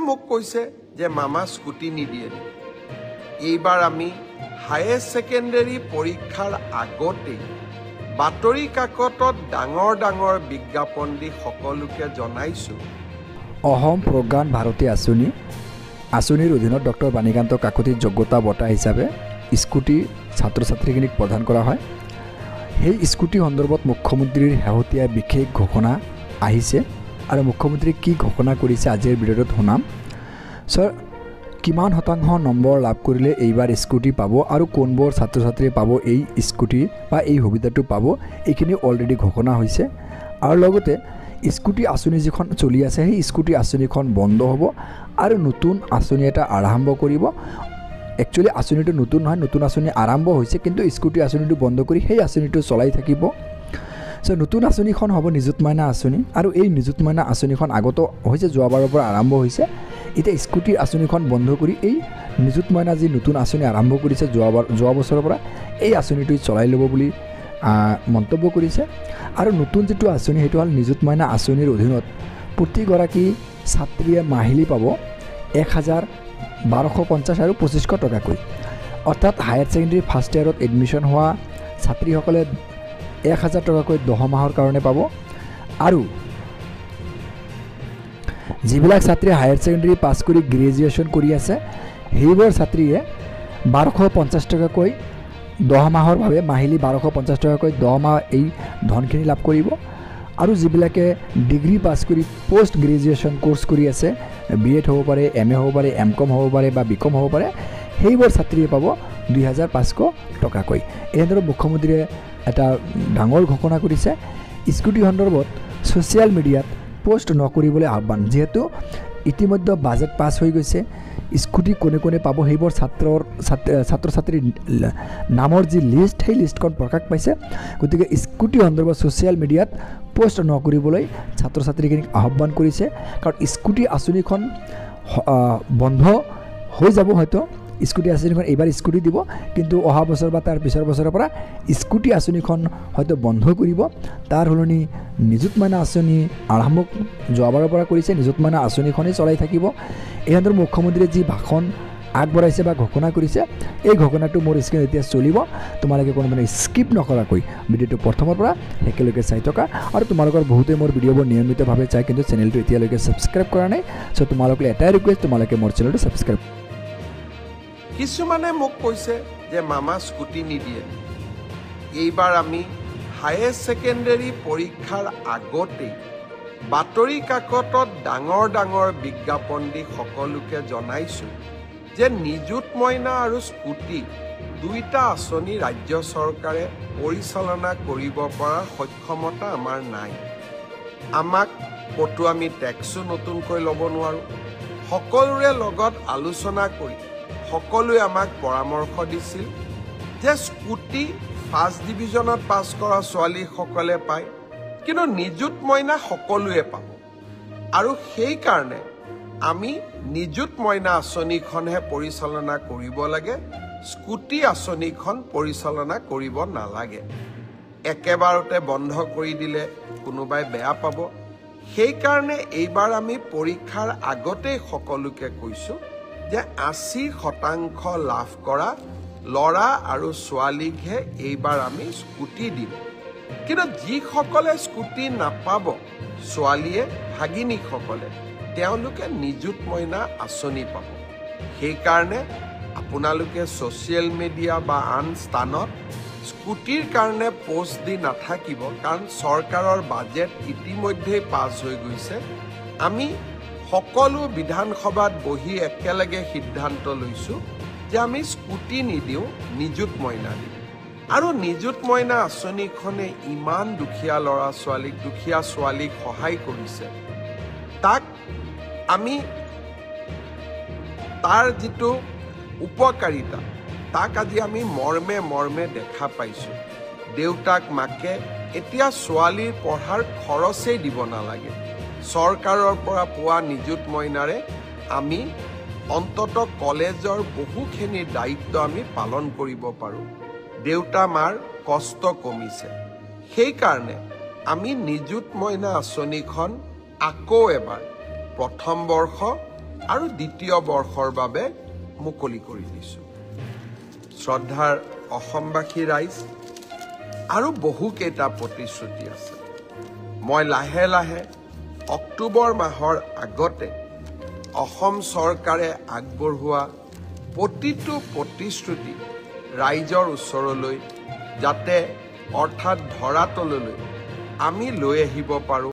মোক কৈছে যে মামা স্কুটি নিদিয়ে। এইবাৰ আমি হায়াৰ ছেকেণ্ডেৰী পৰীক্ষাৰ আগতেই বাতৰি কাকতত ডাঙৰ ডাঙৰ বিজ্ঞাপন দি সকলোকে জনাইছোঁ। অসম প্ৰজ্ঞান ভাৰতী আঁচনিৰ অধীনত ডক্টৰ বাণীকান্ত কাকতিৰ যোগ্যতা বঁটা হিচাপে স্কুটি ছাত্ৰ ছাত্ৰীখিনিক প্ৰদান কৰা হয়। সেই স্কুটি সন্দৰ্ভত মুখ্যমন্ত্ৰীৰ শেহতীয়া বিশেষ ঘোষণা আহিছে আৰু মুখ্যমন্ত্ৰীয়ে কি ঘোষণা কৰিছে আজিৰ ভিডিঅ'ত শুনাম। ছাৰ, কিমান শতাংশ নম্বৰ লাভ কৰিলে এইবাৰ স্কুটি পাব আৰু কোনবোৰ ছাত্ৰ ছাত্ৰীয়ে পাব এই স্কুটি বা এই সুবিধাটো পাব, এইখিনি অলৰেডি ঘোষণা হৈছে। আৰু লগতে স্কুটি আঁচনি যিখন চলি আছে সেই স্কুটি আঁচনিখন বন্ধ হ'ব আৰু নতুন আঁচনি এটা আৰম্ভ কৰিব। একচুৱেলি আঁচনিটো নতুন নহয়, নতুন আঁচনি আৰম্ভ হৈছে, কিন্তু স্কুটি আঁচনিটো বন্ধ কৰি সেই আঁচনিটো চলাই থাকিব। চ' নতুন আঁচনিখন হ'ব নিযুত মইনা আঁচনি, আৰু এই নিযুত মইনা আঁচনিখন আগতো হৈছে, যোৱাবাৰৰ পৰা আৰম্ভ হৈছে। এতিয়া স্কুটিৰ আঁচনিখন বন্ধ কৰি এই নিযুত মইনা যি নতুন আঁচনি আৰম্ভ কৰিছে যোৱা বছৰৰ পৰা, এই আঁচনিটো চলাই ল'ব বুলি মন্তব্য কৰিছে। আৰু নতুন যিটো আঁচনি সেইটো হ'ল নিযুত মইনা আঁচনিৰ অধীনত প্ৰতিগৰাকী ছাত্ৰীয়ে মাহিলী পাব 1,1250 আৰু 2500 টকাকৈ। অৰ্থাৎ হায়াৰ ছেকেণ্ডেৰী ফাৰ্ষ্ট ইয়েৰত এডমিশ্যন হোৱা ছাত্ৰীসকলে 1,000 টকাকৈ 10 মাহৰ কাৰণে পাব। আৰু যিবিলাক ছাত্ৰীয়ে হায়াৰ ছেকেণ্ডেৰী পাছ কৰি গ্ৰেজুৱেশ্যন কৰি আছে সেইবোৰ ছাত্ৰীয়ে 1,250 টকাকৈ 10 মাহৰ বাবে মাহিলী 1,250 টকাকৈ 10 মাহ এই ধনখিনি লাভ কৰিব। আৰু যিবিলাকে ডিগ্ৰী পাছ কৰি পোষ্ট গ্ৰেজুৱেশ্যন কোৰ্চ কৰি আছে, BEd হ'ব পাৰে, MA হ'ব পাৰে, MCom হ'ব পাৰে বা BCom হ'ব পাৰে, সেইবোৰ ছাত্ৰীয়ে পাব 2,500 টকাকৈ। এনেদৰে মুখ্যমন্ত্ৰীয়ে এটা ডাঙৰ ঘোষণা কৰিছে। স্কুটি সন্দৰ্ভত ছ'চিয়েল মিডিয়াত পোষ্ট নকৰিবলৈ আহ্বান, যিহেতু ইতিমধ্যে বাজেট পাছ হৈ গৈছে। স্কুটি কোনে কোনে পাব সেইবোৰ ছাত্ৰ ছাত্ৰীৰ নামৰ যি লিষ্ট, সেই লিষ্টখন প্ৰকাশ পাইছে। গতিকে স্কুটি সন্দৰ্ভত ছ'চিয়েল মিডিয়াত পোষ্ট নকৰিবলৈ ছাত্ৰ ছাত্ৰীখিনিক আহ্বান কৰিছে, কাৰণ স্কুটি আঁচনিখন বন্ধ হৈ যাব। হয়তো স্কুটি আঁচনিখন এইবাৰ স্কুটি দিব, কিন্তু অহা বছৰ বা তাৰ পিছৰ বছৰৰ পৰা স্কুটি আঁচনিখন হয়তো বন্ধ কৰিব। তাৰ সলনি নিযুত মইনা আঁচনি আৰম্ভ যোৱাবাৰৰ পৰা কৰিছে, নিযুত মইনা আঁচনিখনেই চলাই থাকিব। এই সন্দৰ্ভত মুখ্যমন্ত্ৰীয়ে যি ভাষণ আগবঢ়াইছে বা ঘোষণা কৰিছে, এই ঘোষণাটো মোৰ স্ক্ৰীণত এতিয়া চলিব। তোমালোকে কোনোবাই স্কিপ নকৰাকৈ ভিডিঅ'টো প্ৰথমৰ পৰা একেলগে চাই থকা। আৰু তোমালোকৰ বহুতে মোৰ ভিডিঅ'বোৰ নিয়মিতভাৱে চাই, কিন্তু চেনেলটো এতিয়ালৈকে ছাবস্ক্ৰাইব কৰা নাই। চ' তোমালোকে এটাই ৰিকুৱেষ্ট, তোমালোকে মোৰ চেনেলটো ছাবস্ক্ৰাইব। কিছুমানে মোক কৈছে যে মামা স্কুটি নিদিয়ে। এইবাৰ আমি হায়াৰ ছেকেণ্ডেৰী পৰীক্ষাৰ আগতেই বাতৰি কাকতত ডাঙৰ ডাঙৰ বিজ্ঞাপন দি সকলোকে জনাইছোঁ যে নিযুত মইনা আৰু স্কুটি দুইটা আঁচনি ৰাজ্য চৰকাৰে পৰিচালনা কৰিব পৰাৰ সক্ষমতা আমাৰ নাই। আমাক ক'তো আমি টেক্সো নতুনকৈ ল'ব নোৱাৰোঁ। সকলোৰে লগত আলোচনা কৰি সকলোৱে আমাক পৰামৰ্শ দিছিল যে স্কুটি ফাৰ্ষ্ট ডিভিজনত পাছ কৰা ছোৱালীসকলে পায়, কিন্তু নিযুত মইনা সকলোৱে পাব। আৰু সেইকাৰণে আমি নিযুত মইনা আঁচনিখনহে পৰিচালনা কৰিব লাগে, স্কুটি আঁচনিখন পৰিচালনা কৰিব নালাগে। একেবাৰতে বন্ধ কৰি দিলে কোনোবাই বেয়া পাব। সেইকাৰণে এইবাৰ আমি পৰীক্ষাৰ আগতেই সকলোকে কৈছোঁ যে 80% লাভ কৰা ল'ৰা আৰু ছোৱালীকহে এইবাৰ আমি স্কুটি দিম। কিন্তু যিসকলে স্কুটি নাপাব, ছোৱালীয়ে ভাগিনীসকলে, তেওঁলোকে নিযুত মইনা আঁচনি পাব। সেইকাৰণে আপোনালোকে ছ'চিয়েল মিডিয়া বা আন স্থানত স্কুটিৰ কাৰণে পোষ্ট দি নাথাকিব, কাৰণ চৰকাৰৰ বাজেট ইতিমধ্যেই পাছ হৈ গৈছে। আমি সকলো বিধানসভাত বহি একেলগে সিদ্ধান্ত লৈছোঁ যে আমি স্কুটি নিদিওঁ, নিযুত মইনা দিম। আৰু নিযুত মইনা আঁচনিখনে ইমান দুখীয়া ল'ৰা ছোৱালীক, দুখীয়া ছোৱালীক সহায় কৰিছে, তাক আমি তাৰ যিটো উপকাৰিতা তাক আজি আমি মৰ্মে মৰ্মে দেখা পাইছোঁ। দেউতাক মাকে এতিয়া ছোৱালীৰ পঢ়াৰ খৰচেই দিব নালাগে। চৰকাৰৰ পৰা পোৱা নিযুত মইনাৰে আমি অন্তত কলেজৰ বহুখিনি দায়িত্ব আমি পালন কৰিব পাৰোঁ। দেউতা মাৰ কষ্ট কমিছে। সেইকাৰণে আমি নিযুত মইনা আঁচনিখন আকৌ এবাৰ প্ৰথম বৰ্ষ আৰু দ্বিতীয় বৰ্ষৰ বাবে মুকলি কৰি দিছোঁ। শ্ৰদ্ধাৰ অসমবাসী ৰাইজ, আৰু বহুকেইটা প্ৰতিশ্ৰুতি আছে। মই লাহে লাহে অক্টোবৰ মাহৰ আগতে অসম চৰকাৰে আগবঢ়োৱা প্ৰতিটো প্ৰতিশ্ৰুতি ৰাইজৰ ওচৰলৈ যাতে অৰ্থাৎ ধৰাতললৈ আমি লৈ আহিব পাৰোঁ